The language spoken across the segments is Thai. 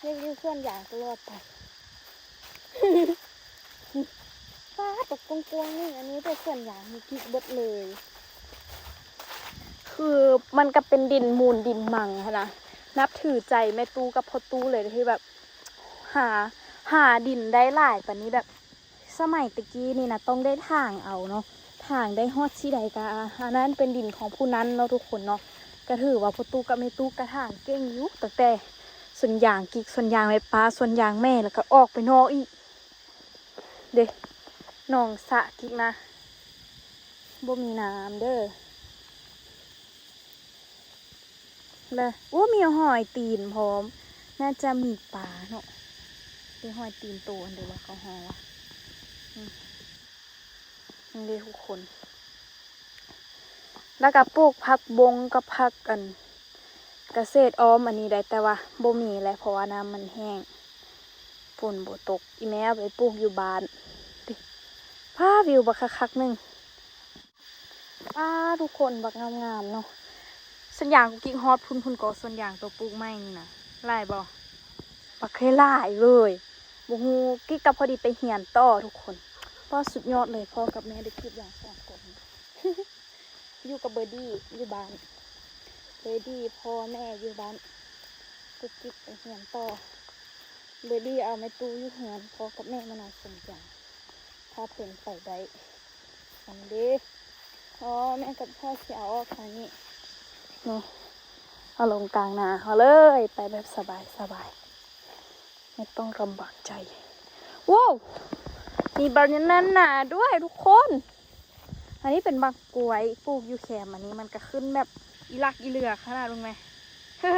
เรียกอยู่ส่วนอย่างตลอดไป ฟ้าตกกวงๆนี่อันนี้เป็นส่วนอย่างมีกิ๊กเบิดเลย คือมันก็เป็นดินมูลดินมังค่ะนะนับถือใจแม่ตู้กับพ่อตู้เลยที่แบบ หาดินได้หลายปานนี้แบบ สมัยตะกี้นี่นะต้องได้ทางเอาเนาะทางได้ฮอดที่ใดกะอันนั้นเป็นดินของผู้นั้นเนาะทุกคนเนาะก็ถือว่าพ่อตู้กับแม่ตู้กระทางเก่งอยู่ตั้งแต่ส่วนอย่างกิ๊กส่วนอย่างไว้ป้าส่วนอย่างแม่แล้วก็ออกไปนอกอีกเด้หนองสะกิ๊กนะบ่มีน้ำเด้อเลยว่ามีหอยตีนพร้อมน่าจะมีปลาเนาะเป็นหอยตีนโตอันเดียวว่าเขาหอวะนี่เลยทุกคนแล้วก็ปลูกผักบงกับผักกันเกษตรอ้อมอันนี้ได้แต่ว่าบ่มีแล้วเพราะว่าน้ำมันแห้งฝนบ่ตกอีแม่เอาไปปลูกอยู่บ้านพาวิวบักคักๆนึงทุกคนบักงามๆเนาะส่วนอย่างกูกิ๊กฮอตพุ่นก็ส่วนอย่างตัวปลูกไม้นี่นะไล่บ่บักเคยไล่เลยบ่ฮู้กิ๊กกับพอดีไปเหียนต่อทุกคนพ่อสุดยอดเลยพ่อกับแม่ได้คิดอย่างสองคน อยู่กับเบอร์ดี้อยู่บ้านเบอร์ดี้พ่อแม่อยู่บ้านกูกิ๊กไปเหียนต่อเบอร์ดี้เอาไม้ตู้อยู่เหียนพ่อกับแม่มานอนสมจังถ้าเพิ่นไปได้อันเด้พ่อแม่กับพ่อสิเอาออกทางนี้เนาะเอาลงกลางนาเขาเลยไปแบบสบายไม่ต้องลำบากใจว้าวมีบานาน่าด้วยทุกคนอันนี้เป็นบักกล้วยปลูกอยู่แคมอันนี้มันก็ขึ้นแบบอีลักอีเหลือขนาดรู้ไหม นี่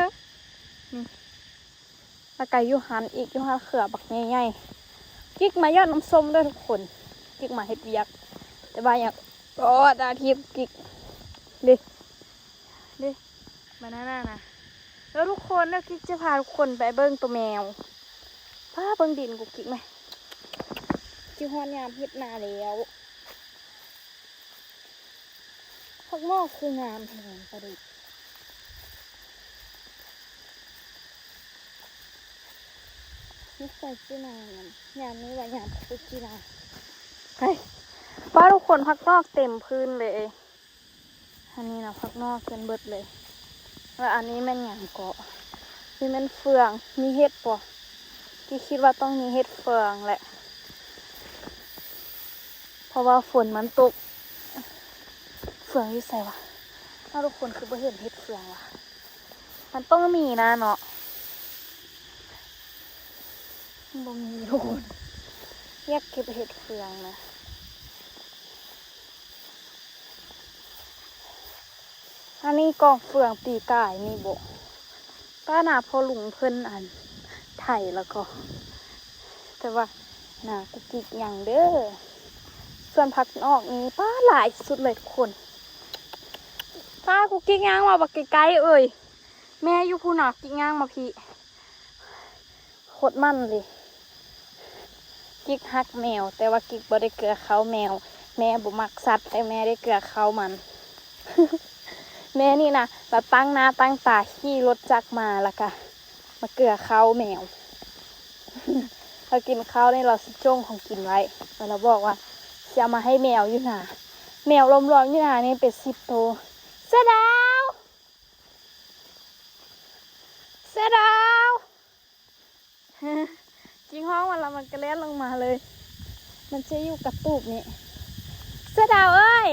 แล้วก็ยูหันอีกยูหันเขือบักใหญ่ๆกิ๊กมายอดน้ำส้มด้วยทุกคนกิ๊กมาเฮ็ดเวียกแต่ว่าอย่างก็ดาทิพย์กิ๊กดิบานาน่านะแล้วทุกคนแล้วกิ๊กจะพาทุกคนไปเบิ้งตัวแมวพาเบิ้งดินกูกิ๊กไหมจิฮอนยามเฮ็ดนาแล้วพักหม้อคืองามแห่งประดิษฐ์นี่ใส่จีนายามนี้ว่ายามพุจีนาไปป้าทุกคนพักนอกเต็มพื้นเลยอันนี้นะพักนอกเกินเบิดเลยแล้วอันนี้แม่นหยางเกาะนี่แม่นเฟืองมีเห็ดป่ะที่คิดว่าต้องมีเห็ดเฟืองแหละเพราะว่าฝนมันตกเฟืองอยู่ใส่วะถ้าทุกคนคือบ่เห็นเห็ดเฟืองวะมันต้องมีนะเนาะบ่มีทุกคนอยากเก็บเห็ดเฟืองนะอันนี้กองเฟืองปีกายนี่บ่ป้าหนาพอลุงเพิ่นอันไถแล้วก็แต่ว่าหนากุกิกอย่างเด้อส่วนผักนอกนี้ป้าหลายสุดเลยทุกคนป้ากุกิกย่างมาบักไกลๆเอ่ยแม่อยู่ผู้หนักกิกย่างมาพี่โคตรมั่นเลยกิ๊กฮักแมวแต่ว่ากิ๊กบ่ได้เกลือเขาแมวแม่บ่มักสัตว์แต่แม่ได้เกลือเขามัน แม่นี่นะแบบตั้งหน้าตั้งตาขี่รถจักรมาแล้วก็มาเกลือเขาแมว เรากินข้าวในเราสิจ้งของกินไว้เราบอกว่าจะมาให้แมวอยู่หนาแมวล้อมๆอยู่หนานี่เป็น10 ตัวเสือดาวจริงห้องวันละมันกระเล็ดลงมาเลยมันจะอยู่กับตูบนี่เสือดาวเอ้ย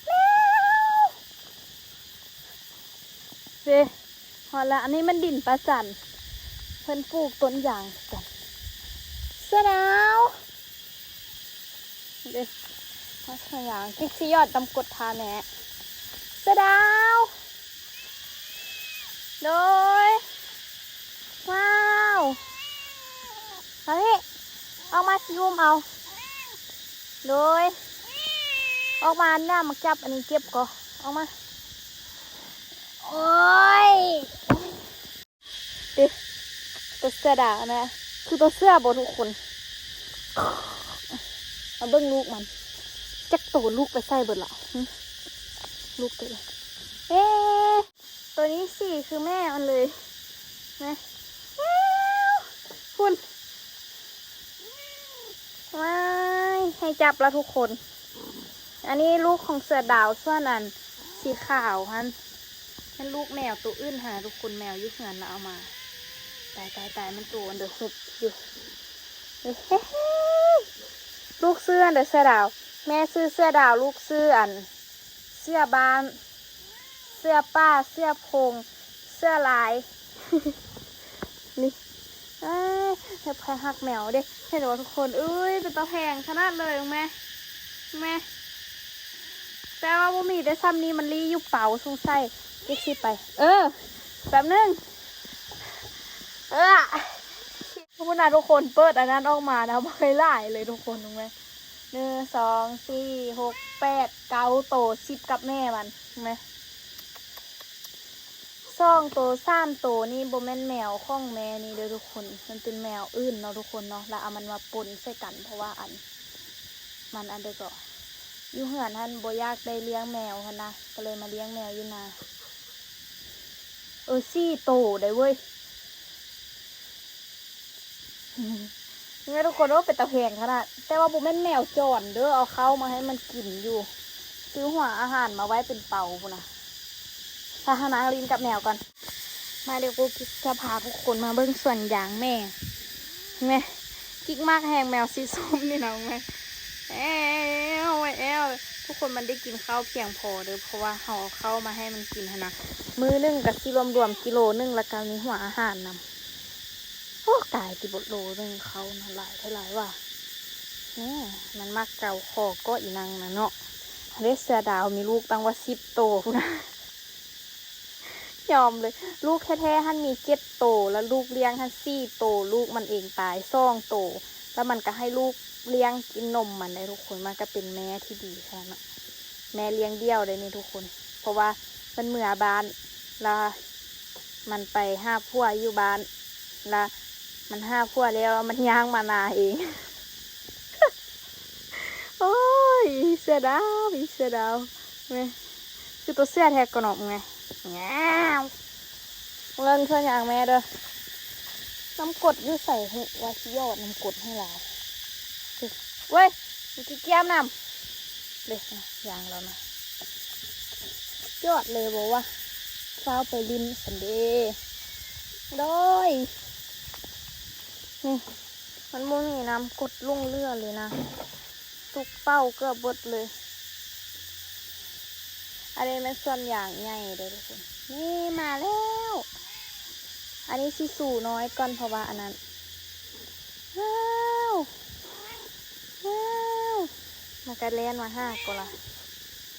แมวเด้พอละอันนี้มันดินปลาจันเพิ่นปลูกต้นยางกันเสือดาวเด้มาเสือยางกิ๊กซี่ยอดตำกดทาแหน่เสือดาวโดยว้าวเฮ้ยเอามาซิวมเอาโดยออกมาหน้ามาจับอันนี้เก็บก่อนออกมาโอ้ยดิตัวเสื้อดานะคือตัวเสื้อบทุกคนมาเบิ้งลูกมันจักโตลูกไปใส่เบิดละลูกตัวตัวนี้สิคือแม่มันเลยนะ ให้จับแล้วทุกคน อันนี้ลูกของเสือดาวส่วนอันสีขาวฮันนั่นลูกแมวตัวอื่นหาทุกคนแมวยุคเงินแล้วเอามาตายมันตัวอันเดอร์หุบอยู่เฮ้ลูกเสื้ออันเดอร์เสือดาวแม่ซื้อเสื้อดาวลูกซื้ออันเสื้อบานเสื้อป้าเสื้อพงเสื้อลาย นี่เห็บใครหักแมวเด้เห็นว่าทุกคนเอ้ยเป็นตาแพงขนาดเลยแม่แต่ว่าบ่มีได้ซ้ำนี้มันรีอยู่เป๋าสงสัยเด็กสิไปแป๊บนึงทุกคนนะทุกคนเปิดอันนั้นออกมานะบ่เคยไล่เลยทุกคนถูกไหม1 2 4 6 8 9 โต10กับแม่มันถูกไหม2 โต3 โตนี่โบแม่นแมวข้องแม่นี่เด้อทุกคนมันเป็นแมวอื่นเนาะทุกคนเนาะแล้วเอามันมาปนใส่กันเพราะว่ามันเดียวก็อยู่เหือนท่านโบยากได้เลี้ยงแมวท่านนะก็เลยมาเลี้ยงแมวอยู่นา4 โตได้เว้ยนี่ทุกคนว่าเป็นตะแพงขนาดแต่ว่าโบแม่นแมวจรเด้อเอาเข้ามาให้มันกินอยู่ซื้อหัวอาหารมาไว้เป็นเป่าพุ่นนะพาหนาลินกับแมวก่อนมาเดี๋ยวกูจะพาทุกคนมาเบิ้งส่วนอย่างแม่กิ๊กมากแหงแมวสีส้มนี่นะแม่ทุกคนมันได้กินข้าวเพียงพอเด้อเพราะว่าห่อเข้ามาให้มันกินนะมื้อนึงกับที่รวมกิโลนึงแล้วกันนี้หัวอาหารนำโอ้ตายติบโลนึงเขานะหลายเท่าไหร่ว่ะมันมักเกาคอก็อีนังนะเนาะเรสเสือดาวมีลูกตั้งว่า10 โตพุ่นนะยอมเลยลูกแท้ๆท่านมี7 โตแล้วลูกเลี้ยงท่าน4 โตลูกมันเองตาย2 โตแล้วมันก็ให้ลูกเลี้ยงกินนมมันได้ทุกคนมันก็เป็นแม่ที่ดีแค่นั้นแม่เลี้ยงเดี่ยวเลยนี่ทุกคนเพราะว่ามันเหมือบ้านแล้วมันไปห้าพัวอยู่บ้านแล้วมันห้าพัวแล้วมันย่างมานาเอง โอ้ยเสือดาวไงคือตัวเสื้อแทกกระหน่อมไงเงินเพื่อนอย่างแม่เด้อน้ำกดยืดใส่หัวชิยอดน้ำกดให้เราเว้ยมีกี่แก้มนำเด็กอย่างเรานะยอดเลยบอกว่าเฝ้าไปริมสันเดย์ด้วยนี่มันมุมีน้ำกดลุ่งเลือเลยนะตุกเป้าเกือบบดเลยอันนี้มันส่วนอย่างใหญ่เลยทุกคนนี่มาแล้วอันนี้สิสู่น้อยก่อนเพราะว่าอันนั้นว้าวมันกระเล่นมาห้าก็ละ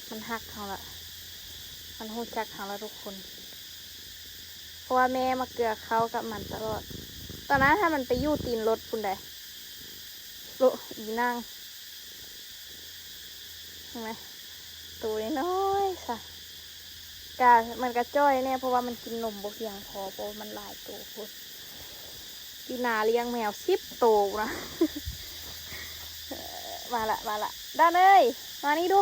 มันหักเขาละมันหูจักเขาละทุกคนเพราะว่าแม่มาเกลือเขากับมันตลอดตอนนั้นถ้ามันไปยู่ตีนรถคุณใดโลอีนั่งเห็นไหมตัวน้อยสักมันกระจ้อยเนี่ยเพราะว่ามันกินนมบกเพียงพอเพราะมันหลายตัวคุณปีนาเลี้ยงแมว10 ตัวนะ มาละด้านเลยมานี่ดู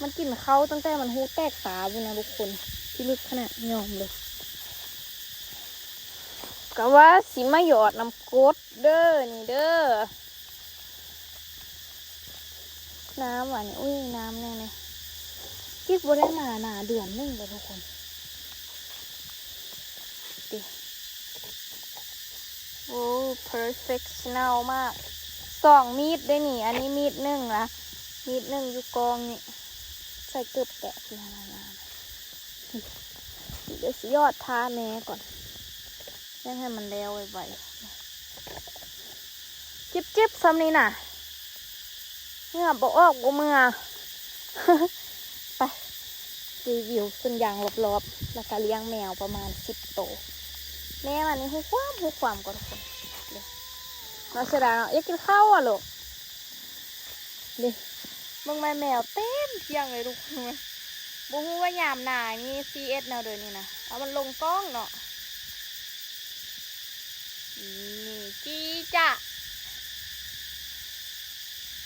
มันกินเขาตั้งแต่มันหูแตกสาบุนะทุกคนที่ลึกขนาดยอมเลยก็ว่าสิมาหยอดน้ำกรดเด้อนี่เด้อน้ำหวานอุ้ยน้ำแน่กิ๊กบ่ได้มาหนาเดือนนึงเลยทุกคนดิโอ้ perfectional มาก2 มีดได้หนิอันนี้มีด1ละมีด1อยู่กองนี่ใส่เกือบแตกนาเดี๋ยวสิยอดทาแม่ก่อนยังให้มันแล้วไวๆจิบซ้ำนี่น่ะเมื่อบอกออกกูเมื่อ ไปรีวิวส่วนอย่างรอบๆแล้วก็เลี้ยงแมวประมาณ10 โตแม่มันนี่หูความก่อนทุกคนเราเสียดายเนาะอยากกินข้าวอ่ะลูกดิมึงแมวเต็มเที่ยงเลยทุกคนบุ้งว่ายามหนานี่ CS แนวเดินนี่นะเอามันลงกล้องเนาะนี่จีจะ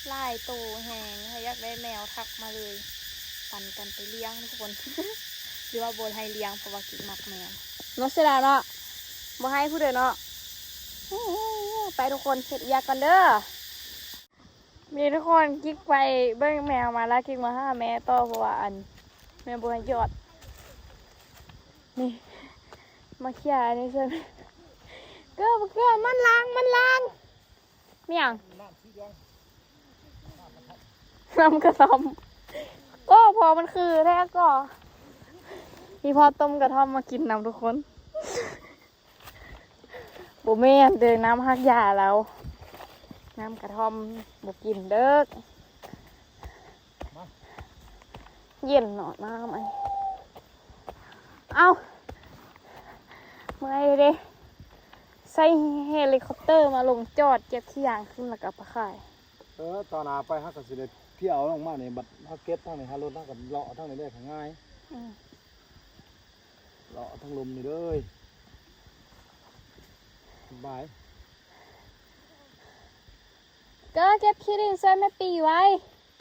ไล่โตแหงใครอยากได้แมวทักมาเลยปั่นกันไปเลี้ยงทุกคน หรือว่าโบนให้เลี้ยงเพราะว่ากินมักแมวเนาะเสียดายเนาะบ่ให้ผู้เดินเนาะไปทุกคนเสร็จยากันเด้อ มีทุกคนกิ๊กไปเบิ้งแมวมาแล้วกิ๊กมาห้าแม่ต่อเพราะว่าอันแม่บัวยอดนี่มาเขี่ยนี่ใช่ไหมเกือบมันล้างเมี่ยงน้ำกระทอมโอ้พอมันคือแท้ก็พี่พอต้มกระท่อมมากินน้ำทุกคนบุแม่นเดินน้ำฮักยาแล้วน้ำกระท่อมบุกินเด้อเย็นหน่อยมากไหมเอาเมื่อยเลยใส่เฮลิคอปเตอร์มาลงจอดเก็บขี้ยางขึ้นแล้วก็ไปขาย ตอนนาไปฮักกับสิเดเที่ยวลงมาเนี่ยบัดฮักเก็ตทั้งนี้ฮักรถทั้งกับเลาะทั้งนี้ได้ง่ายเลาะทั้งลมนี่เลยสบาย ก็เก็บขี้ดินใส่แม่ปีไว้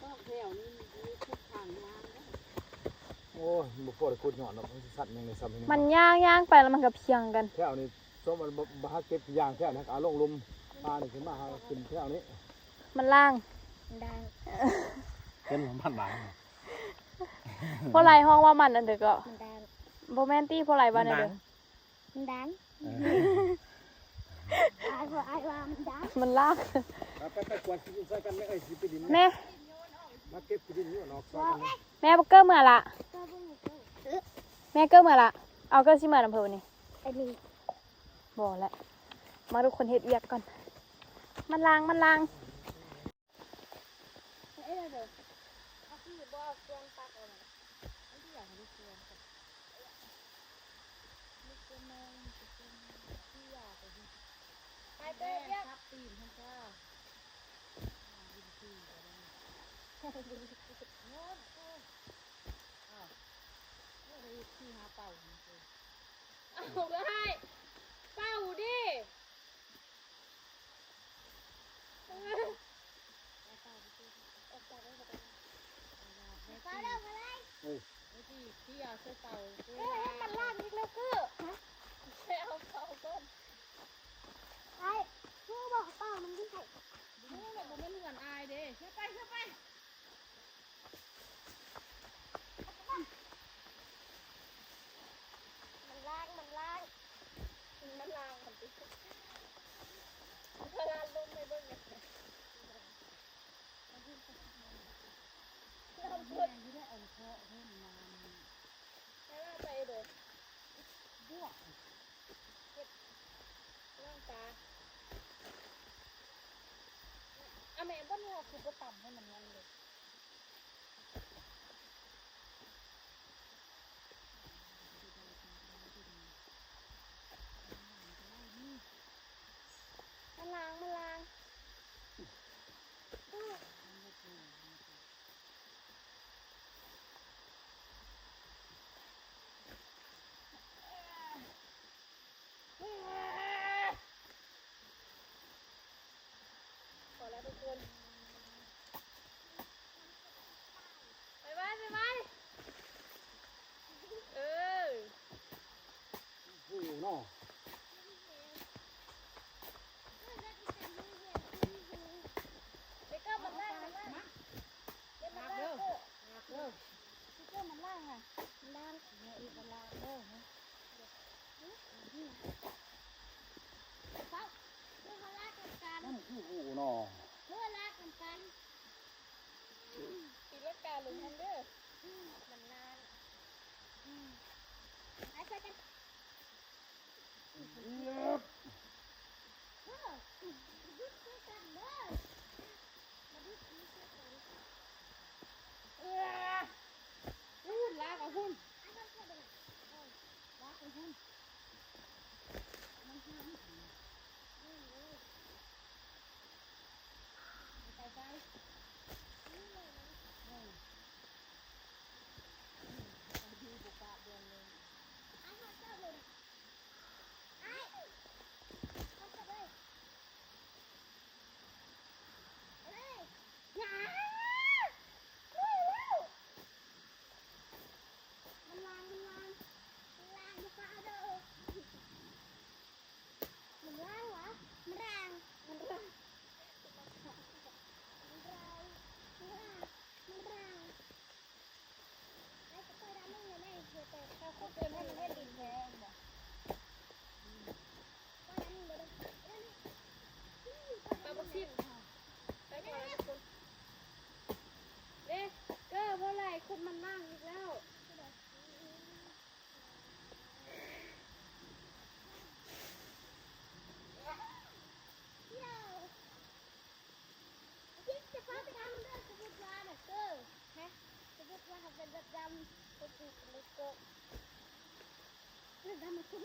ก็แถวนี้มีทุกทางยางนะ โอ้ยบุปผาขุดหย่อนเนาะมันสัตว์ยังในซ้ำ มันย่างไปแล้วมันก็เพียงกัน แถวนี้ส้มมันบฮักเก็ตยางแถวนี้เอาลงลมปลาเนี่ยขึ้นมาหาขึ้นแถวนี้ มันล่าง ดัง เป็นของพันหลาย เพราะไรห้องว่ามันอันเด็กก็ มันดัง โบแมนตี้เพราะไรบ้านอันเด็ก มันดังอายว่ามันดัง มันล่าง ไปกวาดใส่กันไม่เอ้ยสิไปดิน แม่ มาเก็บดินอยู่นอกซอยกัน แม่เกอร์เมื่อละ ก็เพิ่งเจอ แม่เกอร์เมื่อละเอาเกอร์ชิมาลำเพอนี่ ไอ้นี่ บอกแล้วมาทุกคนเฮ็ดเวียกก่อนมันล่าง เอ้ยเดี๋ยวเอาที่บ่เอาเครื่องตักเอาหน่อยอันที่อยากให้ดูเครื่องก่อนนี่คือแมงที่อยากไปดูไปเต้เรียกตีนท่านจ้าเอาก็ให้เป้าดิมันล่างนิดแล้วคือเอาเป้าก้นไอ้ผู้บอกเป้ามันยิ่งไข่นี่แบบมันเหมือนอายเด้เชื่อไปมันล่างมันติดเวลาลงในเบิ้งเนี่ยเราเพื่อนที่ได้เอาเคาะเพิ่มมาให้ว่าไปเด้อบวกเก็บร่างตาแม่บ้านเราคือก็ต่ำให้มันงั้นเลยมันล้างพอแล้วทุกคนไปผู้อยู่นอก ไปก็มันล่างเก็บมันล่างก็มันล่างอ่ะล่างเนี่ยอีกมันล่างเด้อเขาเมื่อเขาลากกัน นั่นคือผู้นอก เมื่อลากกันตีเล็กกาลงทันเด้อมันนานไอ้ช่วยกันหุ่นลากกับหุ่นลากกับหุ่นมันคือไปดูบุกกาเดือนเลย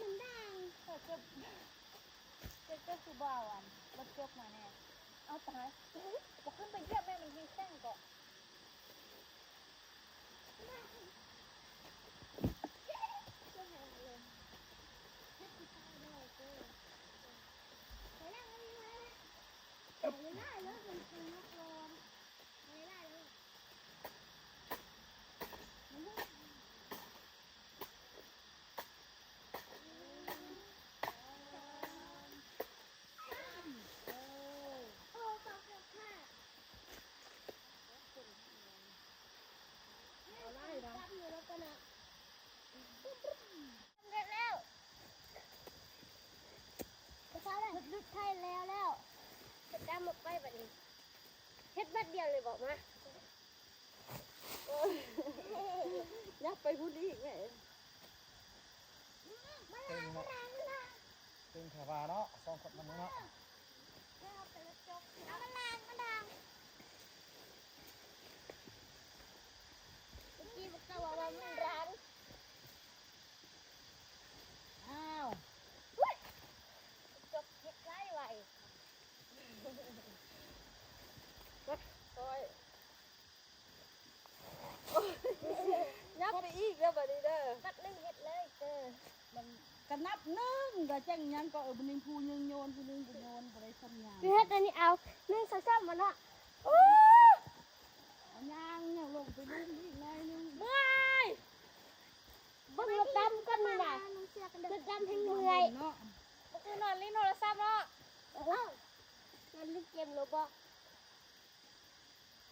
มันดังเก็บคือบ่าวอันรถจกมาแน่เอาตายบอกขึ้นไปเยี่ยมแม่มันมีแข้งก่อน ลึกไทยแล้วเฮ็ดดำหมดไปบัดนี้เฮ็ดบัดเดียวเลยบอกมายับไปพูดอีกแม่ เป็นขาบาเนาะสองคนมันเนาะ เอามันล้างมันดังเมื่อกี้บอกเขาว่ามันร้าน อ้าว จบเฮ็ดไล่ไว้ ยับไปอีกแล้วบัดนี้เด้อ บัดนึงเฮ็ดเลยมันกระนับหนึงก็จังหยังก็บัดนี้ผู้หนึงโยนผู้หนึงก็โยนบ่ได้ทำหยัง คือเฮ็ดอันนี้เอา1 2 3มันเนาะ เอาหยังลงไปลุ่มอีกหน่อยหนึง เมื่อยบ่รถดำกันน่ะรถดำให้เมื่อย เนาะ ก็คือนอนลิ้นโทรศัพท์เนาะ มันเล่นเกมโรบอ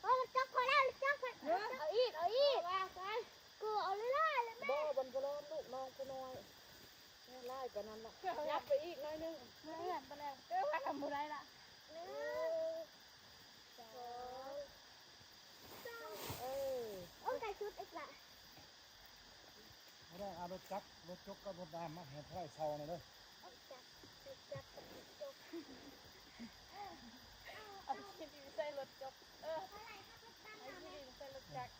ทรถจักรพอแล้วรถจักรพอเอาอีกว่าไปกูเอาเลยล่ะเลยแม่ บ่บนบ่ร้อนลูกน้องผู้น้อยแม่ไล่ไปนั่นล่ะยับไปอีกหน่อยหนึง เมื่อไปแล้วว่าทำบุได้ละ เออ โอ้ไก่ชุดอีกละ ไม่ได้เอารถจักรรถจกกับรถดำมาเห็นไร่เซาเลยเด้อ เอาที่ดินใส่รถจกเอาที่ดินใส่รถจักร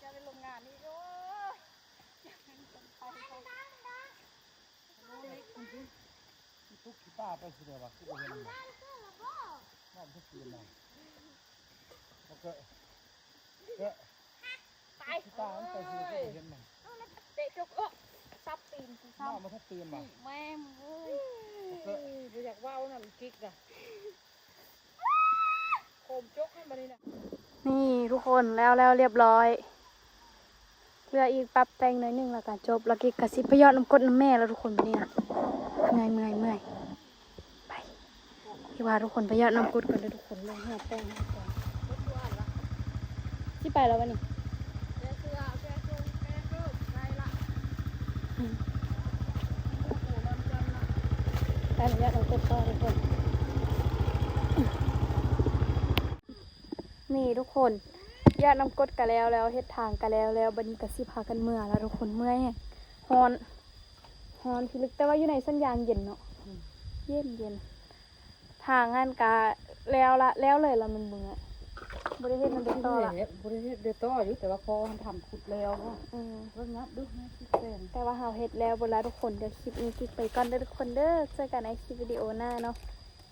จะไปโรงงานนี่ก็ไปเขา ทุกกีตาร์ไปสิเดียวว่าคือเห็นมันน้ำทุกคืนเลยแล้วก็กีตาร์มันไปสิเดียวก็เห็นมัน เตะจกซับตีนกูซ้ น้ำมันทุกตื่นมา ำแม่มึงเอ้ย แล้วก็ บ่อยากเว้านั่นกิ๊กอ่ะโคมจกให้บัดนี้น่ะ นี่ทุกคนแล้วเรียบร้อยเหลืออีกปรับแต่งหน่อยหนึงแล้วกันจบแล้วก็กระซิบพยอดน้ำกดน้ำแม่แล้วทุกคนไปนี่นะเมื่อยไปพี่ว่าทุกคนพยอดน้ำกดกันเลยทุกคนลงหัวแป้งให้ก่อนที่ไปแล้ววะนี่ แกเสื้อแกจงแกเกิบไกลละโอ้โหมันจันน่ะ ไปพยอดน้ำกดต่อทุกคนนี่ทุกคนยอดน้ำกดกันแล้วเฮ็ดทางกันแล้วบัดนี้ก็สิพากันเมื่อแล้วทุกคนเมื่อยแฮะฮอนพี่ลึกแต่ว่าอยู่ในสัญญาณเย็นเนาะเย็นทางงานกะแล้วเลยละมันเบื่อบริเวณมันเป็นต่อละ บ่ได้เฮ็ดได้ต่ออยู่แต่ว่าพอมันทำขุดแล้วเนาะ เบิ่งนับดูนะคิดแฟน แต่ว่าเฮาเฮ็ดแล้วเวลาทุกคนเดี๋ยวคลิปนี้กิ๊กไปก่อนเด้อทุกคนเด้อเจอกันในคลิปวิดีโอหน้าเนาะ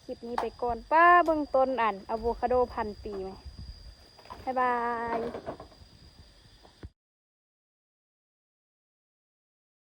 คลิปนี้ไปก่อนป้าเบิ่งต้นอะโวคาโด1,000 ปีไหมบ๊ายบาย